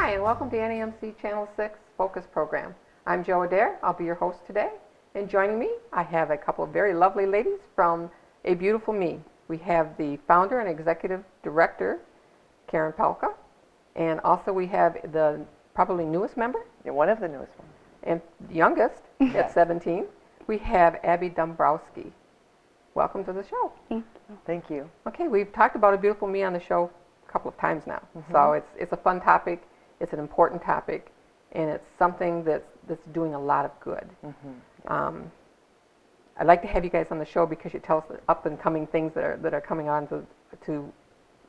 Hi, and welcome to NEMC Channel 6 Focus Program. I'm Joe Adair. I'll be your host today. And joining me, I have a couple of very lovely ladies from A Beautiful Me. We have the founder and executive director, Karen Palka, and also we have the probably newest member. You're one of the newest ones. And youngest at 17. We have Abby Dombrowski. Welcome to the show. Thank you. Thank you. Okay, we've talked about A Beautiful Me on the show a couple of times now. So it's a fun topic, it's an important topic, and it's something that's doing a lot of good. I'd like to have you guys on the show because you tell us the up and coming things that are coming on to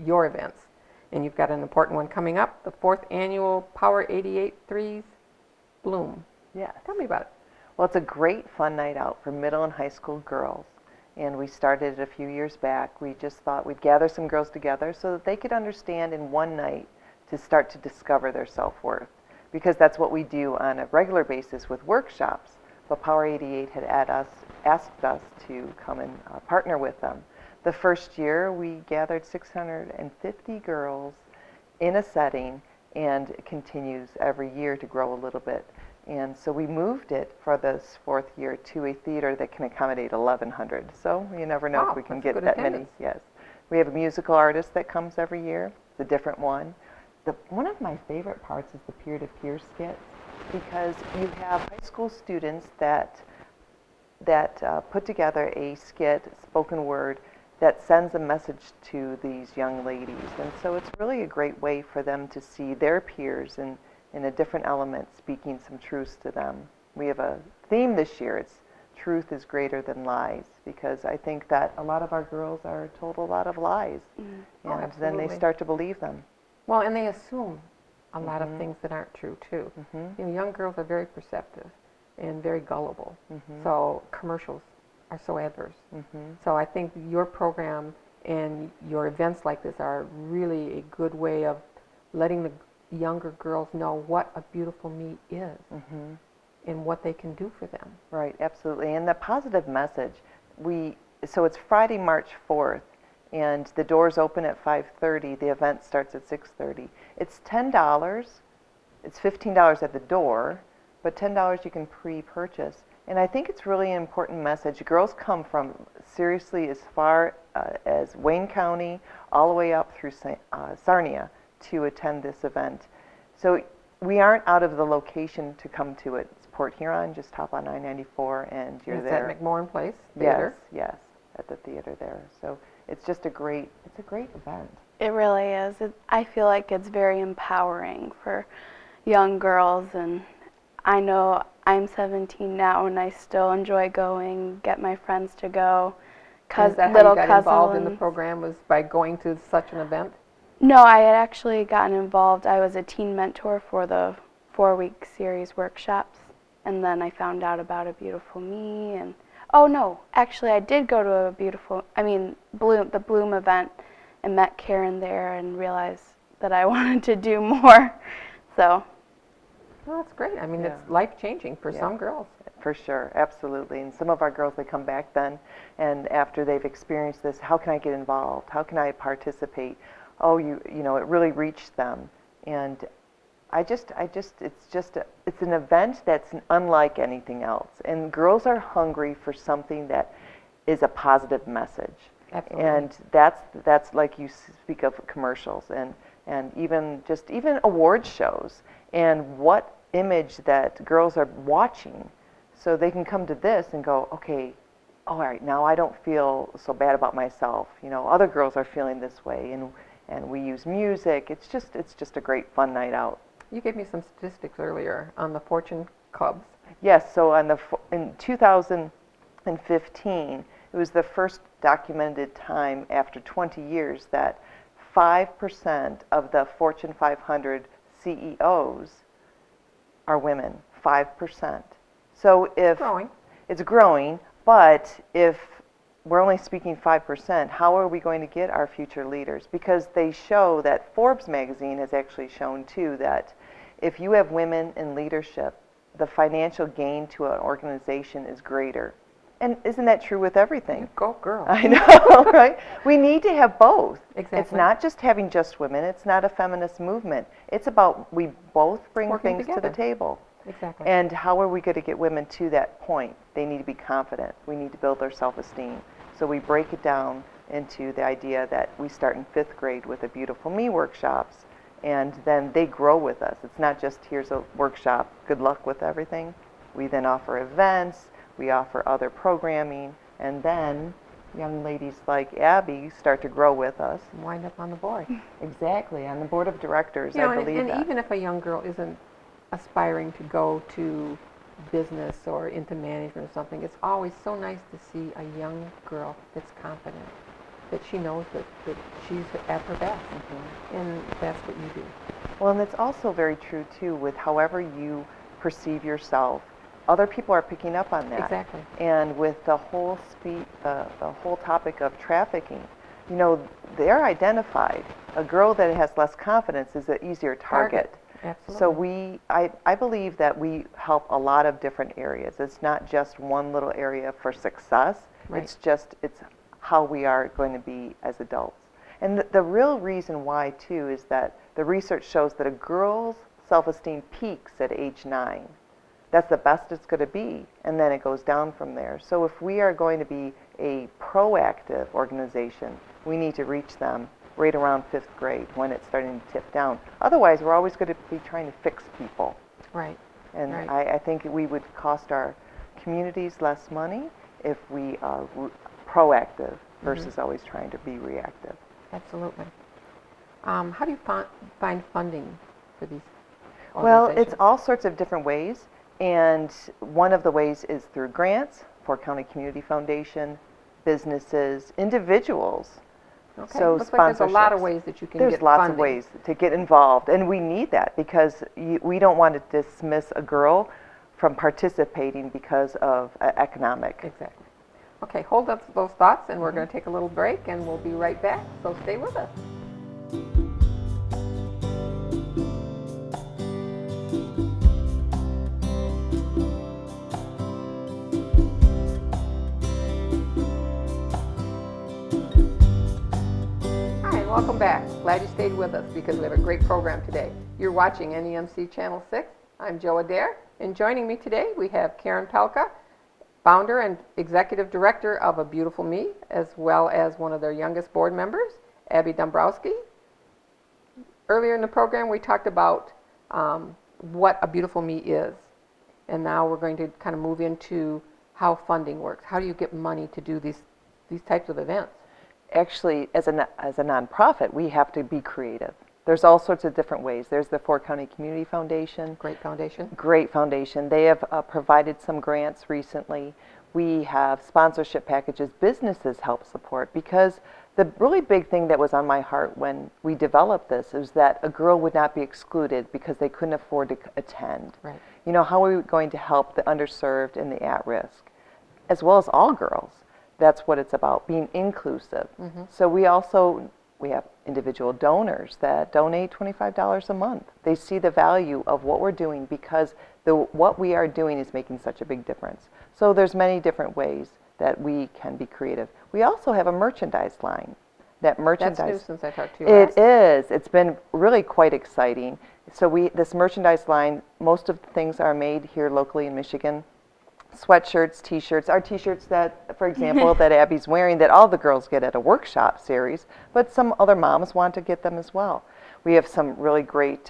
your events. And you've got an important one coming up, the 4th annual Power 88 Threes Bloom. Yes. Tell me about it. Well, it's a great fun night out for middle and high school girls. And we started it a few years back. We just thought we'd gather some girls together so that they could understand in one night to start to discover their self-worth. Because that's what we do on a regular basis with workshops. But Power 88 had asked us to come and partner with them. The first year, we gathered 650 girls in a setting, and it continues every year to grow a little bit. And so we moved it for this 4th year to a theater that can accommodate 1,100. So you never know if we can get that many. Yes. We have a musical artist that comes every year. It's a different one. One of my favorite parts is the peer-to-peer skits, because you have high school students that put together a skit, spoken word, that sends a message to these young ladies. And so it's really a great way for them to see their peers in a different element speaking some truths to them. We have a theme this year. It's truth is greater than lies, because I think that a lot of our girls are told a lot of lies, and then they start to believe them. Well, and they assume a lot of things that aren't true, too. You know, young girls are very perceptive and very gullible, so commercials are so adverse. So I think your program and your events like this are really a good way of letting the younger girls know what a beautiful me is and what they can do for them. Right, absolutely. And the positive message, so it's Friday, March 4th, and the doors open at 5:30. The event starts at 6:30. It's $10. It's $15 at the door, but $10 you can pre-purchase. And I think it's really an important message. Girls come from seriously as far as Wayne County, all the way up through Sarnia to attend this event. So we aren't out of the location to come to it. It's Port Huron, just hop on I-94 and you're there. It's at McMorran Place Theater. Yes, at the theater there. So it's just a great event. It really is. I feel like it's very empowering for young girls, and I know I'm 17 now and I still enjoy going, get my friends to go. Is that how you got involved in the program, was by going to such an event? No, I had actually gotten involved. I was a teen mentor for the 4-week series workshops, and then I found out about A Beautiful Me, and oh no, actually I did go to the Bloom event and met Karen there and realized that I wanted to do more. So. Well, that's great. I mean, it's life-changing for some girls. For sure, absolutely. And some of our girls, they come back then, and after they've experienced this, how can I get involved? How can I participate? Oh, you know, it really reached them. And it's an event that's unlike anything else. And girls are hungry for something that is a positive message. Absolutely. And that's like you speak of commercials and even award shows, and what image that girls are watching, so they can come to this and go, okay, all right, now I don't feel so bad about myself. You know, other girls are feeling this way, and we use music. It's just a great fun night out. You gave me some statistics earlier on the Fortune Clubs. Yes, so in 2015, it was the first documented time after 20 years that 5% of the Fortune 500 CEOs are women. 5%. So if it's growing, but if we're only speaking 5%, how are we going to get our future leaders? Because they show that Forbes magazine has actually shown too that if you have women in leadership, the financial gain to an organization is greater. And isn't that true with everything? Go girl. I know, right? We need to have both. Exactly. It's not just having just women. It's not a feminist movement. It's about we both bring Working things to together. the table. Exactly. And how are we going to get women to that point? They need to be confident. We need to build their self-esteem. So we break it down into the idea that we start in 5th grade with the Beautiful Me workshops, and then they grow with us. It's not just here's a workshop, good luck with everything. We then offer events, we offer other programming, and then young ladies like Abby start to grow with us. Wind up on the board. Exactly, on the board of directors, You know, I believe and that. even if a young girl isn't aspiring to go to business or into management or something, it's always so nice to see a young girl that's confident, that she knows that she's at her best, and that's what you do. Well, and it's also very true, too, with however you perceive yourself. Other people are picking up on that. Exactly. And with the whole the whole topic of trafficking, you know, they're identified. A girl that has less confidence is an easier target. Absolutely. So I believe that we help a lot of different areas. It's not just one little area for success. Right. It's how we are going to be as adults. And the real reason why, too, is that the research shows that a girl's self-esteem peaks at age 9. That's the best it's going to be, and then it goes down from there. So if we are going to be a proactive organization, we need to reach them right around 5th grade when it's starting to tip down. Otherwise, we're always going to be trying to fix people. Right. And Right. I think we would cost our communities less money if we are proactive versus always trying to be reactive. Absolutely. How do you find funding for these Well, organizations? it's all sorts of different ways, and one of the ways is through grants, Fort County Community Foundation, businesses, individuals. Okay. So Looks like there's a lot of sponsorships. ways that you can There's get lots funding. of ways to get involved, and we need that because we don't want to dismiss a girl from participating because of economic. Exactly. Okay, hold up those thoughts, and we're going to take a little break, and we'll be right back, so stay with us. Hi, welcome back. Glad you stayed with us because we have a great program today. You're watching NEMC Channel 6. I'm Joe Adair, and joining me today we have Karen Pelka, founder and executive director of A Beautiful Me, as well as one of their youngest board members, Abby Dombrowski. Earlier in the program, we talked about what A Beautiful Me is, and now we're going to kind of move into how funding works. How do you get money to do these types of events? Actually, as a nonprofit, we have to be creative. There's all sorts of different ways. There's the Fort County Community Foundation. Great foundation. Great foundation. They have provided some grants recently. We have sponsorship packages businesses help support, because the really big thing that was on my heart when we developed this is that a girl would not be excluded because they couldn't afford to attend. Right. You know, how are we going to help the underserved and the at-risk, as well as all girls? That's what it's about, being inclusive. So we have individual donors that donate $25 a month. They see the value of what we're doing because what we are doing is making such a big difference. So there's many different ways that we can be creative. We also have a merchandise line. That merchandise. That's new since I talked to you last. It is. It's been really quite exciting. So this merchandise line, most of the things are made here locally in Michigan. Sweatshirts, T-shirts, our T-shirts that, for example, that Abby's wearing, that all the girls get at a workshop series, but some other moms want to get them as well. We have some really great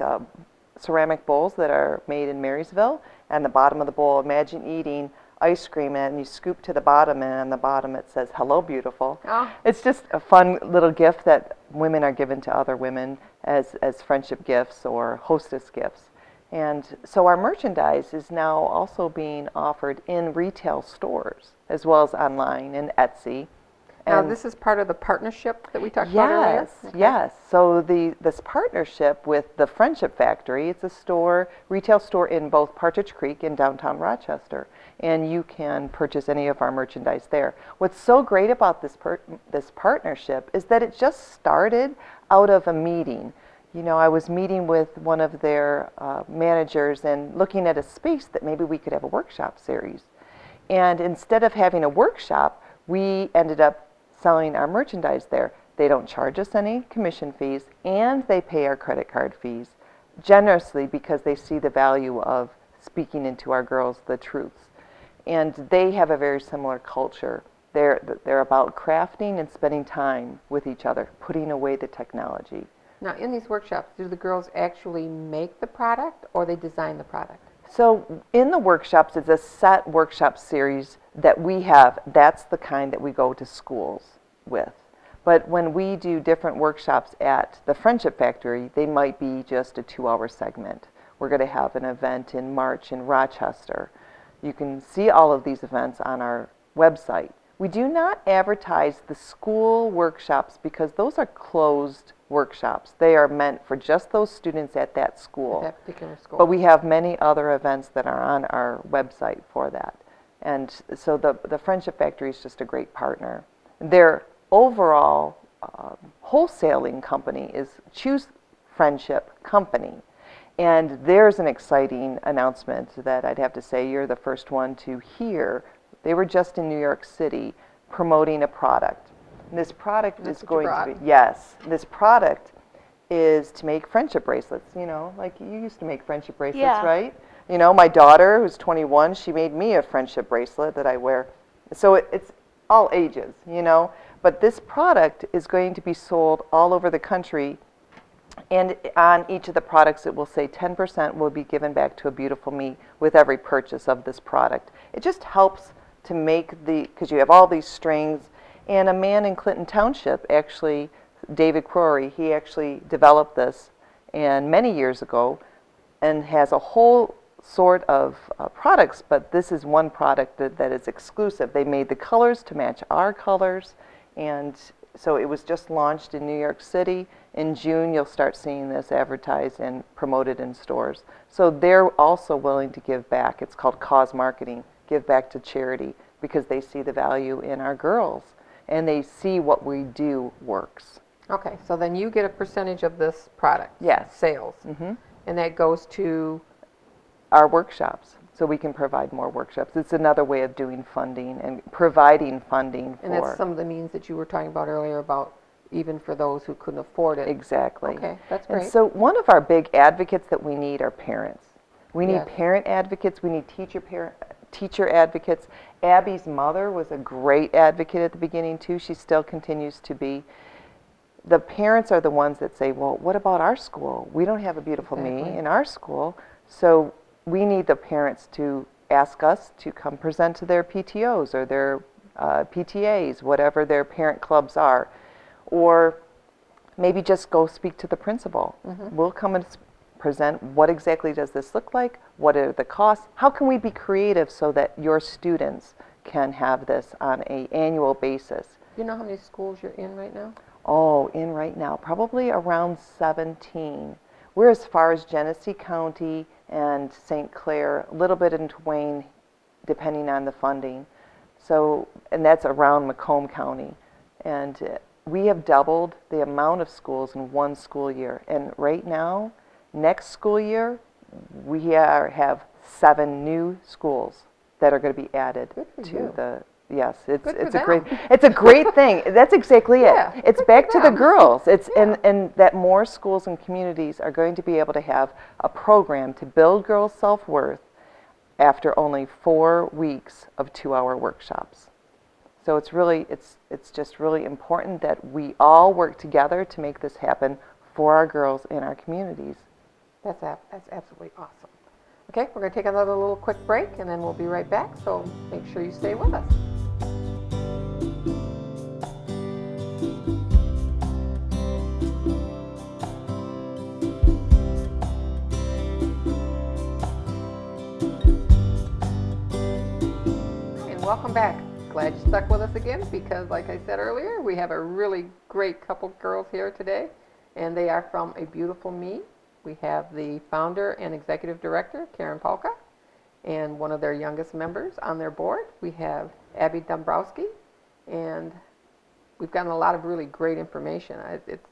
ceramic bowls that are made in Marysville, and the bottom of the bowl, imagine eating ice cream and you scoop to the bottom, and on the bottom it says, "Hello, beautiful." Oh. It's just a fun little gift that women are given to other women as friendship gifts or hostess gifts. And so our merchandise is now also being offered in retail stores as well as online and Etsy. Now, And this is part of the partnership that we talked about earlier? yes, Okay. yes. So this partnership with the Friendship Factory, it's a retail store in both Partridge Creek in downtown Rochester, and you can purchase any of our merchandise there. What's so great about this partnership is that it just started out of a meeting. You know, I was meeting with one of their managers and looking at a space that maybe we could have a workshop series. And instead of having a workshop, we ended up selling our merchandise there. They don't charge us any commission fees, and they pay our credit card fees generously because they see the value of speaking into our girls the truths. And they have a very similar culture. They're about crafting and spending time with each other, putting away the technology. Now, in these workshops, do the girls actually make the product or they design the product? So in the workshops, it's a set workshop series that we have. That's the kind that we go to schools with. But when we do different workshops at the Friendship Factory, they might be just a 2-hour segment. We're going to have an event in March in Rochester. You can see all of these events on our website. We do not advertise the school workshops because those are closed workshops. They are meant for just those students at that school. At that particular school. But we have many other events that are on our website for that. And so the Friendship Factory is just a great partner. Their overall wholesaling company is Choose Friendship Company. And there's an exciting announcement that I'd have to say you're the first one to hear. They were just in New York City promoting a product. And this product is going to be, yes, this product is to make friendship bracelets. You know, like you used to make friendship bracelets, Yeah. right? You know, my daughter, who's 21, she made me a friendship bracelet that I wear. So it's all ages, you know. But this product is going to be sold all over the country. And on each of the products, it will say 10% will be given back to A Beautiful Me with every purchase of this product. It just helps to make because you have all these strings. And a man in Clinton Township, actually, David Crory, he actually developed this and many years ago and has a whole sort of products, but this is one product that is exclusive. They made the colors to match our colors, and so it was just launched in New York City. In June, you'll start seeing this advertised and promoted in stores. So they're also willing to give back. It's called cause marketing, give back to charity, because they see the value in our girls, and they see what we do works. Okay, so then you get a percentage of this product. Yes. Sales. Mm-hmm. And that goes to Our workshops, so we can provide more workshops. It's another way of doing funding and providing funding for. And that's some of the means that you were talking about earlier about even for those who couldn't afford it. Exactly. Okay, that's great. And so one of our big advocates that we need are parents. We need Yes. parent advocates. We need teacher advocates. Abby's mother was a great advocate at the beginning too. She still continues to be. The parents are the ones that say, well, what about our school? We don't have A Beautiful Me Exactly. in our school. So we need the parents to ask us to come present to their PTOs or their PTAs, whatever their parent clubs are. Or maybe just go speak to the principal. Mm-hmm. We'll come and present what exactly does this look like, what are the costs, how can we be creative so that your students can have this on an annual basis. Do you know how many schools you're in right now? Oh, in right now, probably around 17. We're as far as Genesee County and St. Clair, a little bit in Wayne, depending on the funding. So, and that's around Macomb County. And we have doubled the amount of schools in one school year. And right now, next school year, we have 7 new schools that are going to be added Good for to you. yes, it's Good for a great them. it's a great thing. That's exactly it. Yeah, It's good back for to the them. girls. It's Yeah. and that more schools and communities are going to be able to have a program to build girls' self-worth after only 4 weeks of 2-hour workshops. So it's just really important that we all work together to make this happen for our girls in our communities. That's absolutely awesome. Okay, we're going to take another little quick break and then we'll be right back. So make sure you stay with us. And welcome back. Glad you stuck with us again because, like I said earlier, we have a really great couple girls here today, and they are from A Beautiful Me. We have the founder and executive director, Karen Polka, and one of their youngest members on their board. We have Abby Dombrowski, and we've gotten a lot of really great information.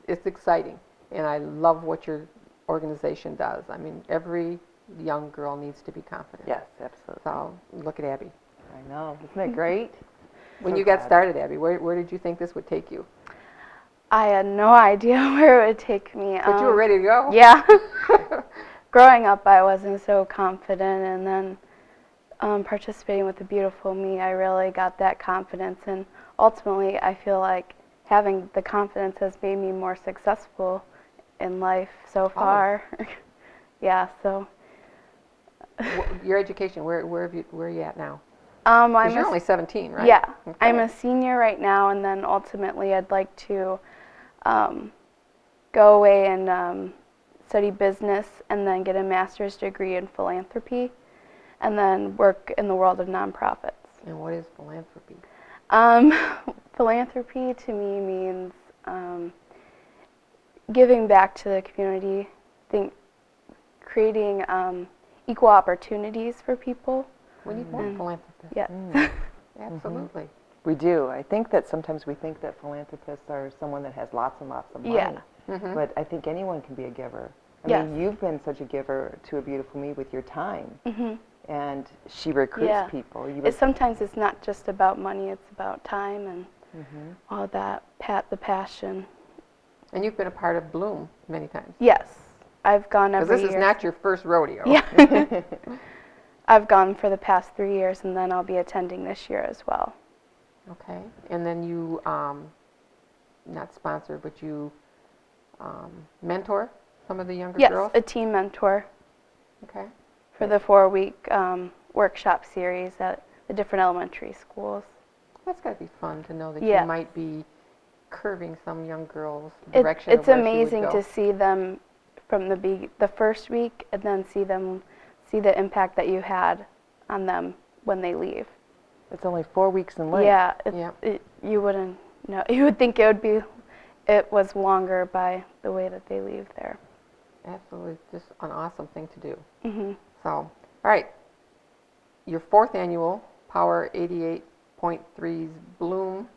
It's exciting, and I love what your organization does. I mean, every young girl needs to be confident. Yes, absolutely. So look at Abby. I know. Isn't it great? When So you got glad. started, Abby, where did you think this would take you? I had no idea where it would take me. But you were ready to go. Yeah. Growing up, I wasn't so confident, and then participating with the Beautiful Me, I really got that confidence, and ultimately, I feel like having the confidence has made me more successful in life so far. Yeah, so. Your education, where are you at now? I'm Because you're only 17, right? Yeah, Okay. I'm a senior right now, and then ultimately I'd like to go away and study business and then get a master's degree in philanthropy and then work in the world of nonprofits. And what is philanthropy? Philanthropy to me means giving back to the community, creating equal opportunities for people. We need more philanthropists. Yeah. Absolutely. We do. I think that sometimes we think that philanthropists are someone that has lots and lots of money. Yeah. But I think anyone can be a giver. I Yes. mean, you've been such a giver to A Beautiful Me with your time. Mhm. And she recruits Yeah. people. Sometimes it's not just about money, it's about time and all that, the passion. And you've been a part of Bloom many times. Yes, I've gone Because every this year. is not your first rodeo. Yeah. I've gone for the past 3 years, and then I'll be attending this year as well. Okay. And then you, not sponsor, but you mentor some of the younger Yes, girls? a team mentor Okay. for the 4-week workshop series at the different elementary schools. That's got to be fun to know that Yeah. you might be curving some young girl's It's direction of where she would amazing go. to see them from the first week and then see the impact that you had on them when they leave. It's only 4 weeks in length. Yeah, Yeah. you wouldn't know. You would think it was longer by the way that they leave there. Absolutely. Just an awesome thing to do. Mhm. So, all right. Your 4th annual Power 88.3's Bloom.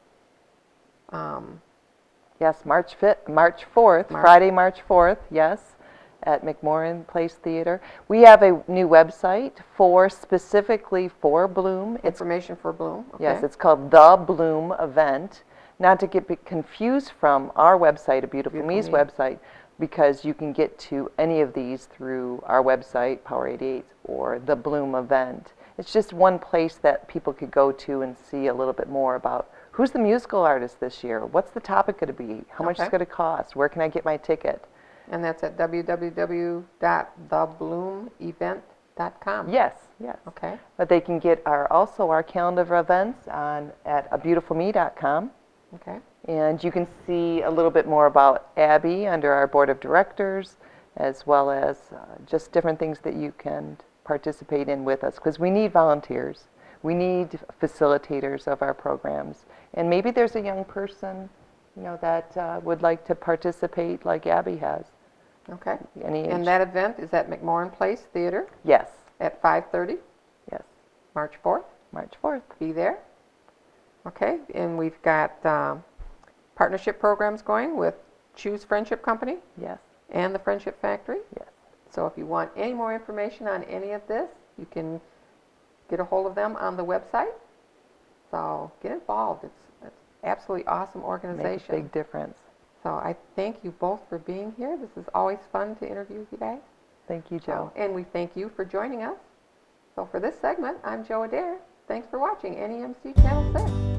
Yes, March 4th, Friday, March 4th, yes, at McMorran Place Theater. We have a new website specifically for Bloom. Information for Bloom. Okay. Yes, it's called The Bloom Event. Not to get confused from our website, A Beautiful Me's website, because you can get to any of these through our website, Power 88, or The Bloom Event. It's just one place that people could go to and see a little bit more about who's the musical artist this year, what's the topic going to be, how much it's going to cost, where can I get my ticket. And that's at www.thebloomevent.com. Yes, yes. Okay. But they can get also our calendar of events at abeautifulme.com. Okay. And you can see a little bit more about Abby under our board of directors, as well as just different things that you can participate in with us, because we need volunteers. We need facilitators of our programs. And maybe there's a young person, that would like to participate like Abby has. Okay. Any age. And that event is at McMorran Place Theater Yes, at 5:30, yes, March 4th. March 4th. Be there. Okay. And we've got partnership programs going with Choose Friendship Company Yes, and the Friendship Factory. yes. So if you want any more information on any of this, you can get a hold of them on the website. So get involved. It's absolutely awesome organization. Make a big difference. So I thank you both for being here. This is always fun to interview you guys. Thank you, Joe. And we thank you for joining us. So for this segment, I'm Joe Adair. Thanks for watching NEMC Channel 6.